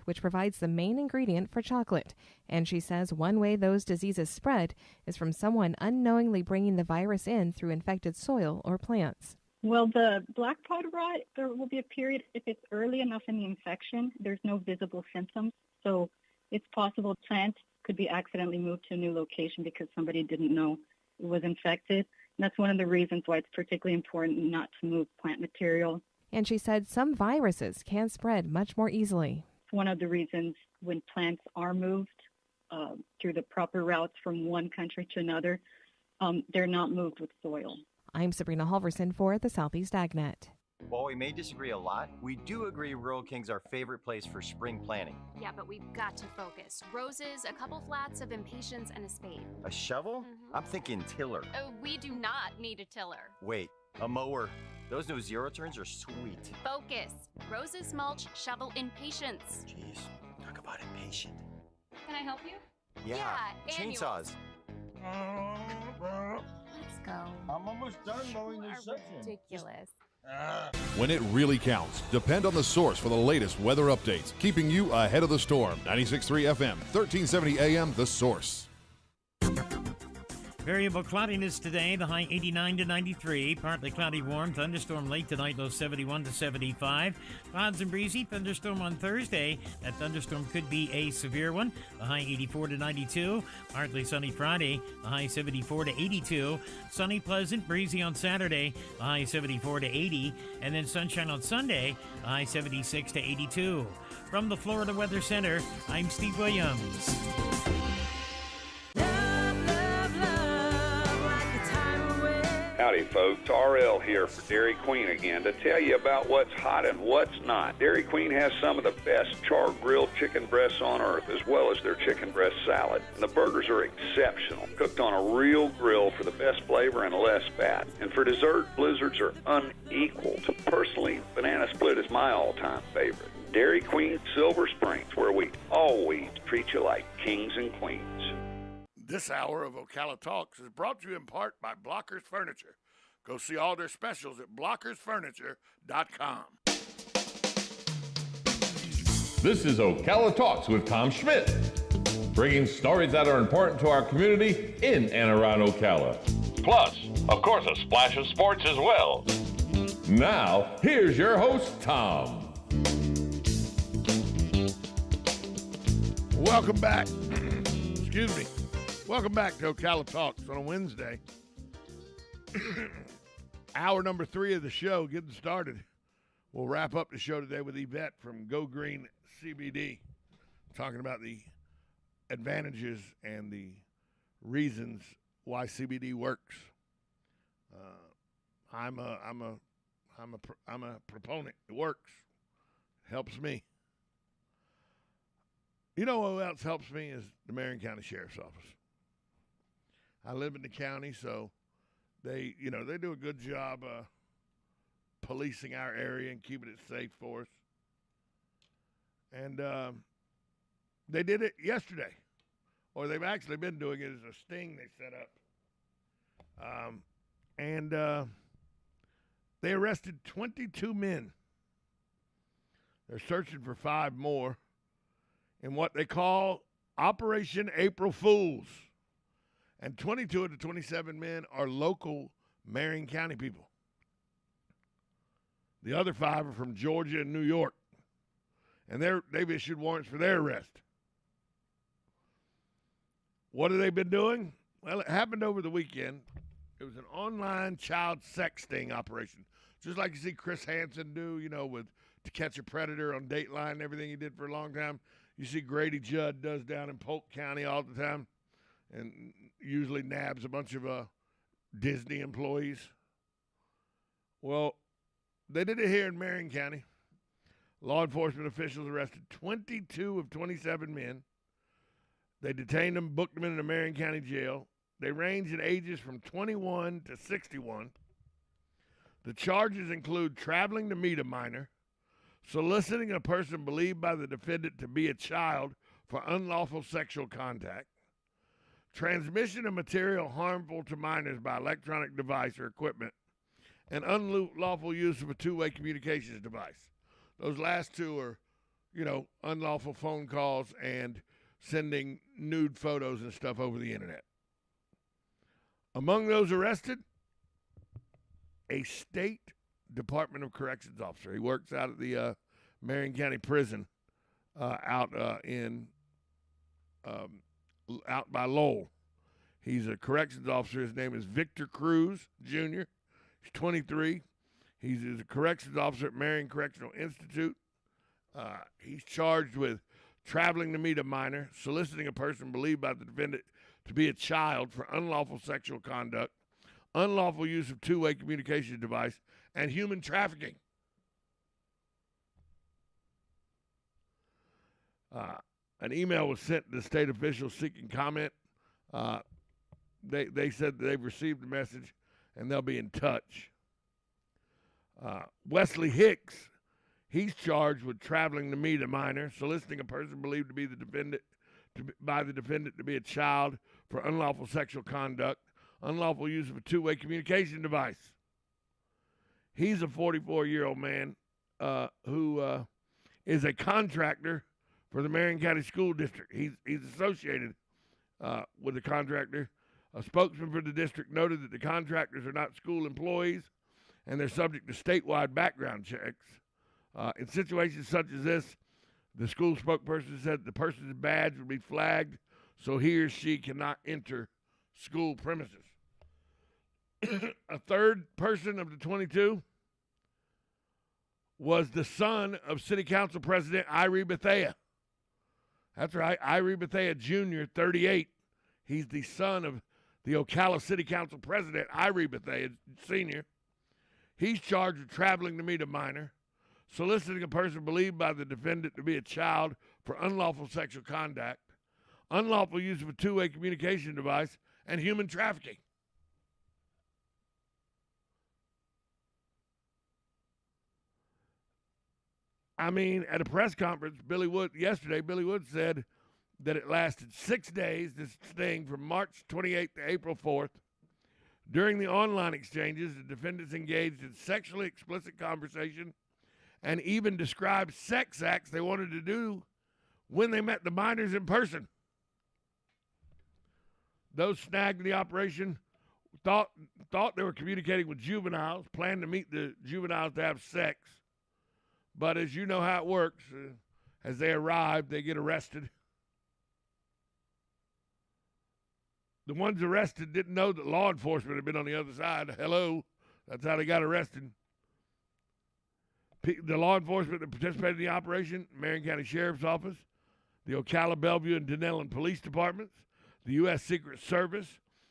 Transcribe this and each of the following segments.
which provides the main ingredient for chocolate. And she says one way those diseases spread is from someone unknowingly bringing the virus in through infected soil or plants. Well, the black pod rot, there will be a period, if it's early enough in the infection, there's no visible symptoms. So it's possible plants could be accidentally moved to a new location because somebody didn't know it was infected. And that's one of the reasons why it's particularly important not to move plant material. And she said some viruses can spread much more easily. It's one of the reasons when plants are moved through the proper routes from one country to another, they're not moved with soil. I'm Sabrina Halverson for the Southeast AgNet. While we may disagree a lot, we do agree Rural King's our favorite place for spring planting. Yeah, but we've got to focus. Roses, a couple flats of impatiens, and a spade. A shovel? I'm thinking tiller. We do not need a tiller. Wait, a mower. Those new zero turns are sweet. Focus. Roses, mulch, shovel, impatiens. Jeez, talk about impatient. Can I help you? Yeah, chainsaws. Let's go. I'm almost done mowing this section. Ridiculous. When it really counts, depend on The Source for the latest weather updates, keeping you ahead of the storm. 96.3 FM, 1370 AM, The Source. Variable cloudiness today, the high 89 to 93. Partly cloudy, warm, thunderstorm late tonight, low 71 to 75. Clouds and breezy, thunderstorm on Thursday. That thunderstorm could be a severe one. The high 84 to 92. Partly sunny Friday, the high 74 to 82. Sunny, pleasant, breezy on Saturday, the high 74 to 80. And then sunshine on Sunday, the high 76 to 82. From the Florida Weather Center, I'm Steve Williams. Howdy, folks. RL here for Dairy Queen again to tell you about what's hot and what's not. Dairy Queen has some of the best char-grilled chicken breasts on earth, as well as their chicken breast salad. And the burgers are exceptional, cooked on a real grill for the best flavor and less fat. And for dessert, blizzards are unequaled. Personally, banana split is my all-time favorite. Dairy Queen Silver Springs, where we always treat you like kings and queens. This hour of Ocala Talks is brought to you in part by Blockers Furniture. Go see all their specials at blockersfurniture.com. This is Ocala Talks with Tom Schmidt, bringing stories that are important to our community in and around Ocala. Plus, of course, a splash of sports as well. Now, here's your host, Tom. Welcome back. Excuse me. Welcome back to Ocala Talks on a Wednesday. Hour number 3 of the show getting started. We'll wrap up the show today with Yvette from Go Green CBD, talking about the advantages and the reasons why CBD works. I'm a proponent. It works. Helps me. You know who else helps me is the Marion County Sheriff's Office. I live in the county, so they do a good job policing our area and keeping it safe for us. And they did it yesterday, or they've actually been doing it as a sting they set up. And they arrested 22 men. They're searching for 5 more in what they call Operation April Fools. And 22 of the 27 men are local Marion County people. The other 5 are from Georgia and New York. And they've issued warrants for their arrest. What have they been doing? Well, it happened over the weekend. It was an online child sexting operation. Just like you see Chris Hansen do, with To Catch a Predator on Dateline and everything he did for a long time. You see Grady Judd does down in Polk County all the time. And usually nabs a bunch of Disney employees. Well, they did it here in Marion County. Law enforcement officials arrested 22 of 27 men. They detained them, booked them into the Marion County Jail. They range in ages from 21 to 61. The charges include traveling to meet a minor, soliciting a person believed by the defendant to be a child for unlawful sexual contact, transmission of material harmful to minors by electronic device or equipment, and unlawful use of a two-way communications device. Those last 2 are unlawful phone calls and sending nude photos and stuff over the internet. Among those arrested, a state Department of Corrections officer. He works out at the Marion County Prison out by Lowell. He's a corrections officer. His name is Victor Cruz, Jr. He's 23. He's a corrections officer at Marion Correctional Institute. He's charged with traveling to meet a minor, soliciting a person believed by the defendant to be a child for unlawful sexual conduct, unlawful use of two-way communication device, and human trafficking. An email was sent to state officials seeking comment. They said that they've received the message and they'll be in touch. Wesley Hicks, he's charged with traveling to meet a minor, soliciting a person believed to be by the defendant to be a child for unlawful sexual conduct, unlawful use of a two-way communication device. He's a 44-year-old man who is a contractor for the Marion County School District. He's associated with the contractor. A spokesman for the district noted that the contractors are not school employees and they're subject to statewide background checks. In situations such as this, the school spokesperson said the person's badge would be flagged so he or she cannot enter school premises. A third person of the 22 was the son of City Council President Irie Bethea. That's right, Irie Bethea Jr., 38. He's the son of the Ocala City Council President Irie Bethea Sr. He's charged with traveling to meet a minor, soliciting a person believed by the defendant to be a child for unlawful sexual conduct, unlawful use of a two-way communication device, and human trafficking. I mean, at a press conference, Billy Wood said that it lasted 6 days, this thing from March 28th to April 4th. During the online exchanges, the defendants engaged in sexually explicit conversation and even described sex acts they wanted to do when they met the minors in person. Those snagged in the operation thought they were communicating with juveniles, planned to meet the juveniles to have sex. But as you know how it works, as they arrive, they get arrested. The ones arrested didn't know that law enforcement had been on the other side. Hello, that's how they got arrested. The law enforcement that participated in the operation, Marion County Sheriff's Office, the Ocala, Bellevue, and Denellen Police Departments, the U.S. Secret Service,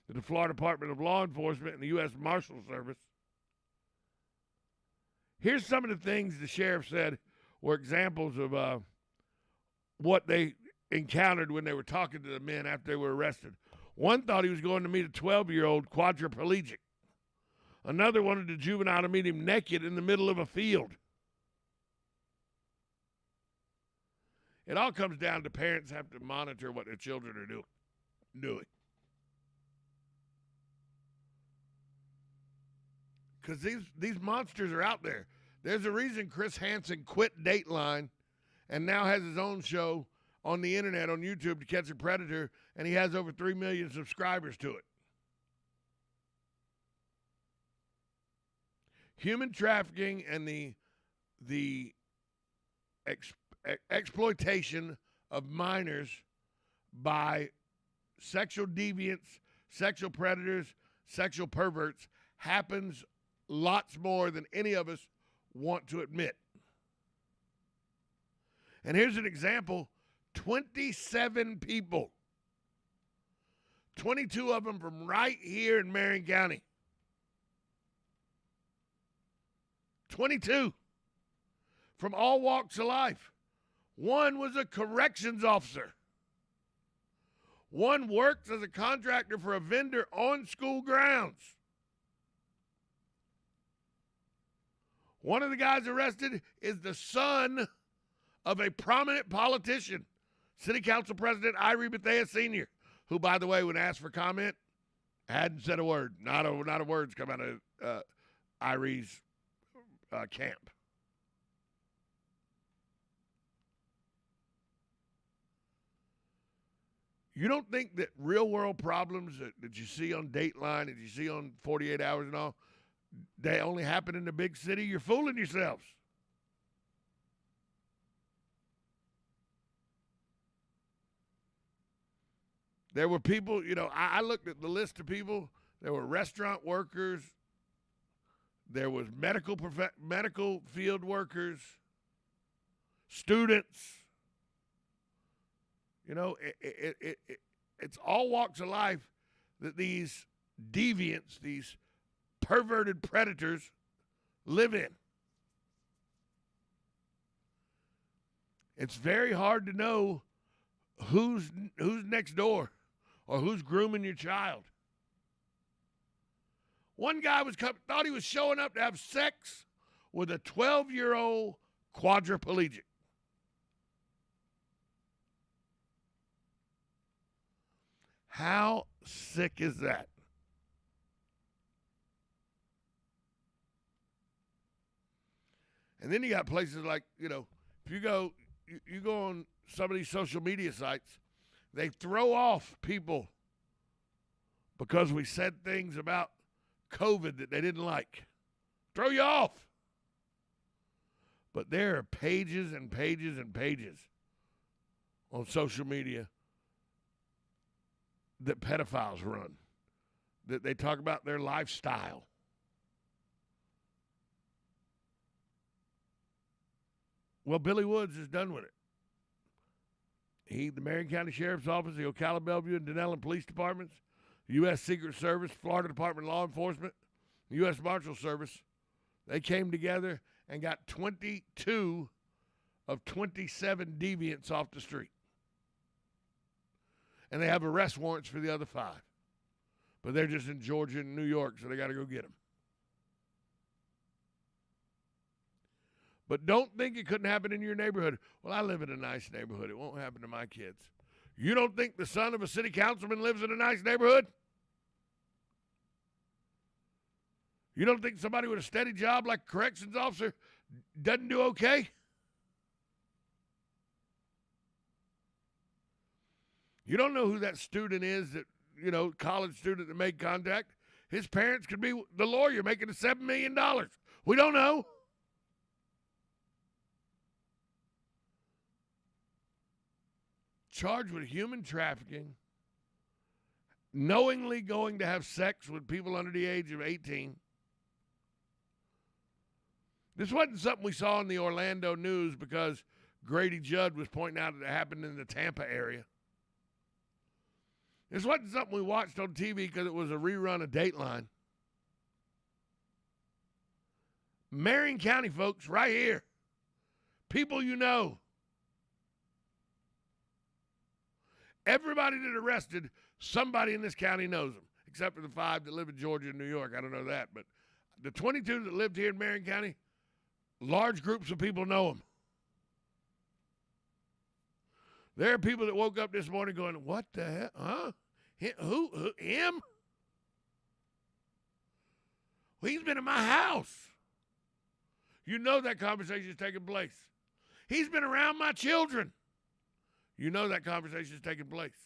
the Florida Department of Law Enforcement, and the U.S. Marshal Service. Here's some of the things the sheriff said were examples of what they encountered when they were talking to the men after they were arrested. One thought he was going to meet a 12-year-old quadriplegic. Another wanted the juvenile to meet him naked in the middle of a field. It all comes down to parents have to monitor what their children are doing. Because these monsters are out there. There's a reason Chris Hansen quit Dateline and now has his own show on the internet, on YouTube, To Catch a Predator, and he has over 3 million subscribers to it. Human trafficking and the exploitation of minors by sexual deviants, sexual predators, sexual perverts happens lots more than any of us want to admit. And here's an example. 27 people. 22 of them from right here in Marion County. 22 from all walks of life. One was a corrections officer. One works as a contractor for a vendor on school grounds. One of the guys arrested is the son of a prominent politician, City Council President Irie Bethea Sr., who, by the way, when asked for comment, hadn't said a word. Not a word's come out of Irie's camp. You don't think that real-world problems that you see on Dateline, that you see on 48 Hours and all, they only happen in the big city? You're fooling yourselves. There were people, I looked at the list of people. There were restaurant workers. There was medical field workers, students. It's all walks of life that these deviants, these perverted predators live in. It's very hard to know who's next door or who's grooming your child. One guy thought he was showing up to have sex with a 12-year-old quadriplegic. How sick is that? And then you got places like, if you go on some of these social media sites, they throw off people because we said things about COVID that they didn't like. Throw you off. But there are pages and pages and pages on social media that pedophiles run, that they talk about their lifestyle. Well, Billy Woods is done with it. The Marion County Sheriff's Office, the Ocala, Bellevue, and Denellen Police Departments, U.S. Secret Service, Florida Department of Law Enforcement, U.S. Marshal Service, they came together and got 22 of 27 deviants off the street. And they have arrest warrants for the other 5. But they're just in Georgia and New York, so they got to go get them. But don't think it couldn't happen in your neighborhood. Well, I live in a nice neighborhood. It won't happen to my kids. You don't think the son of a city councilman lives in a nice neighborhood? You don't think somebody with a steady job like a corrections officer doesn't do okay? You don't know who that student is that, college student that made contact. His parents could be the lawyer making the $7 million. We don't know. Charged with human trafficking, knowingly going to have sex with people under the age of 18. This wasn't something we saw in the Orlando news because Grady Judd was pointing out that it happened in the Tampa area. This wasn't something we watched on TV because it was a rerun of Dateline. Marion County, folks, right here. People you know. Everybody that arrested, somebody in this county knows them, except for the 5 that live in Georgia and New York. I don't know that. But the 22 that lived here in Marion County, large groups of people know them. There are people that woke up this morning going, what the hell? Huh? Who? Him? Well, he's been in my house. You know that conversation is taking place. He's been around my children. You know that conversation is taking place.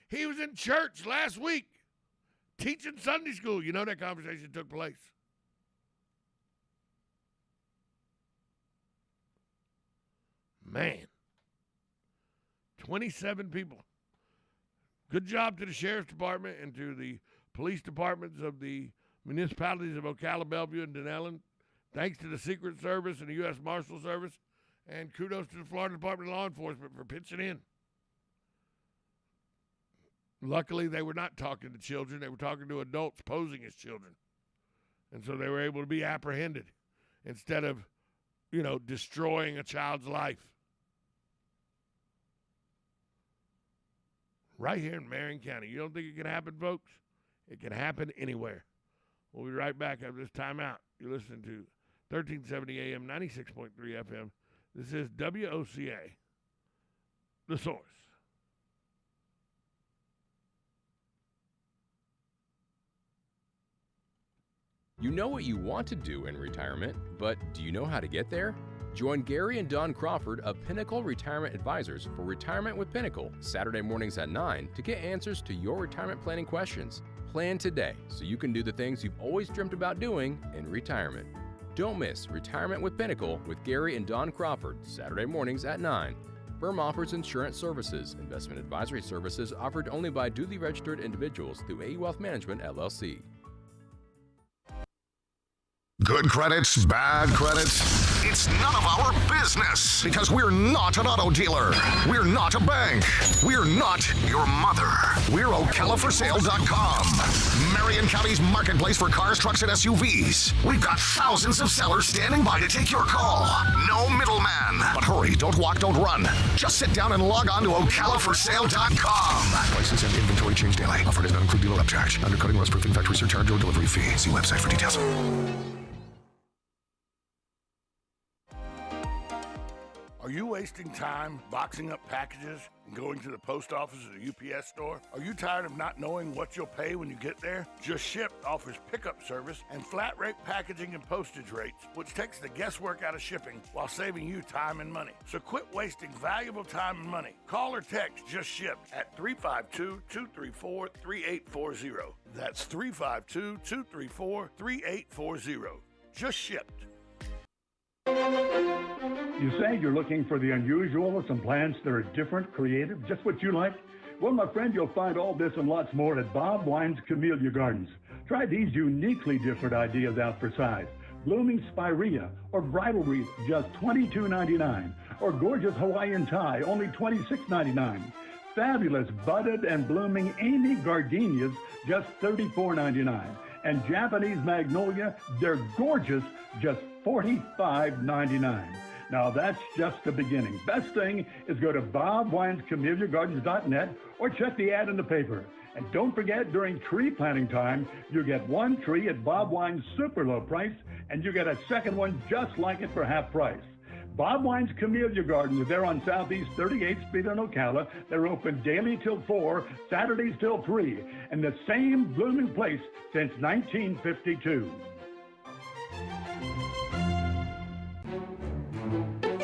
He was in church last week teaching Sunday school. You know that conversation took place. Man, 27 people. Good job to the Sheriff's Department and to the police departments of the municipalities of Ocala, Bellevue, and Denellen. Thanks to the Secret Service and the U.S. Marshal Service. And kudos to the Florida Department of Law Enforcement for pitching in. Luckily, they were not talking to children. They were talking to adults posing as children. And so they were able to be apprehended instead of, destroying a child's life. Right here in Marion County. You don't think it can happen, folks? It can happen anywhere. We'll be right back after this timeout. You're listening to 1370 AM, 96.3 FM. This is WOCA, The Source. You know what you want to do in retirement, but do you know how to get there? Join Gary and Don Crawford of Pinnacle Retirement Advisors for Retirement with Pinnacle, Saturday mornings at 9 to get answers to your retirement planning questions. Plan today so you can do the things you've always dreamt about doing in retirement. Don't miss Retirement with Pinnacle with Gary and Don Crawford, Saturday mornings at 9. Firm offers insurance services. Investment advisory services offered only by duly registered individuals through AE Wealth Management, LLC. Good credits, bad credits. It's none of our business because we're not an auto dealer. We're not a bank. We're not your mother. We're OcalaForSale.com. Marion County's marketplace for cars, trucks, and SUVs. We've got thousands of sellers standing by to take your call. No middleman. But hurry, don't walk, don't run. Just sit down and log on to OcalaForSale.com. Prices and inventory change daily. Offer does not include dealer upcharge. Undercutting, rust-proofing, factory surcharge, or delivery fee. See website for details. Are you wasting time boxing up packages and going to the post office or the UPS store? Are you tired of not knowing what you'll pay when you get there? Just Ship offers pickup service and flat rate packaging and postage rates, which takes the guesswork out of shipping while saving you time and money. So quit wasting valuable time and money. Call or text Just Ship at 352-234-3840. That's 352-234-3840. Just Shipped. You say you're looking for the unusual with some plants that are different, creative, just what you like? Well, my friend, you'll find all this and lots more at Bob Wine's Camellia Gardens. Try these uniquely different ideas out for size. Blooming spirea or bridal wreath, just $22.99. Or gorgeous Hawaiian tie, only $26.99. Fabulous budded and blooming Amy gardenias, just $34.99. And Japanese magnolia, they're gorgeous, just $45.99. Now that's just the beginning. Best thing is go to bobwinescamelliagardens.net or check the ad in the paper. And don't forget, during tree planting time, you get one tree at Bob Wine's super low price, and you get a second one just like it for half price. Bob Wine's Camellia Gardens, they're on Southeast 38th Street in Ocala. They're open daily till 4, Saturdays till 3, and the same blooming place since 1952.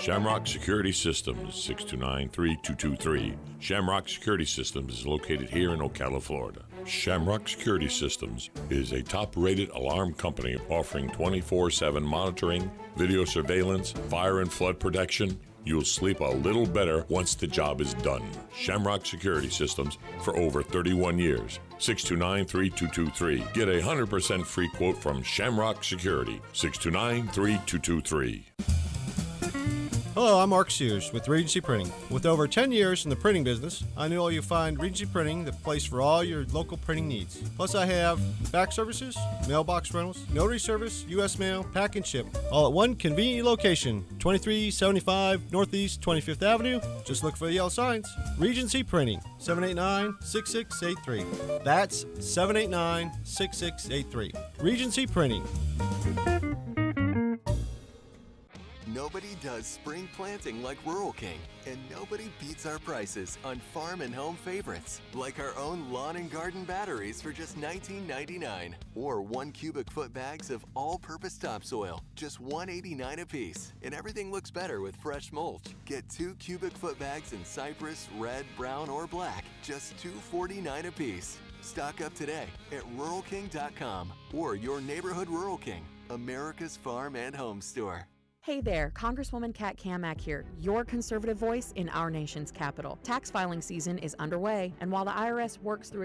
Shamrock Security Systems, 629-3223. Shamrock Security Systems is located here in Ocala, Florida. Shamrock Security Systems is a top-rated alarm company offering 24/7 monitoring, video surveillance, fire and flood protection. You'll sleep a little better once the job is done. Shamrock Security Systems for over 31 years. 629-3223. Get a 100% free quote from Shamrock Security. 629-3223. Hello, I'm Mark Sears with Regency Printing. With over 10 years in the printing business, I know you'll find Regency Printing the place for all your local printing needs. Plus, I have fax services, mailbox rentals, notary service, U.S. mail, pack and ship, all at one convenient location, 2375 Northeast 25th Avenue. Just look for the yellow signs. Regency Printing, 789-6683. That's 789-6683. Regency Printing. Nobody does spring planting like Rural King, and nobody beats our prices on farm and home favorites, like our own lawn and garden batteries for just $19.99, or 1 cubic foot bags of all-purpose topsoil, just $1.89 a piece, and everything looks better with fresh mulch. Get 2 cubic foot bags in cypress, red, brown, or black, just $2.49 a piece. Stock up today at RuralKing.com or your neighborhood Rural King, America's farm and home store. Hey there, Congresswoman Kat Kamak here, your conservative voice in our nation's capital. Tax filing season is underway, and while the IRS works through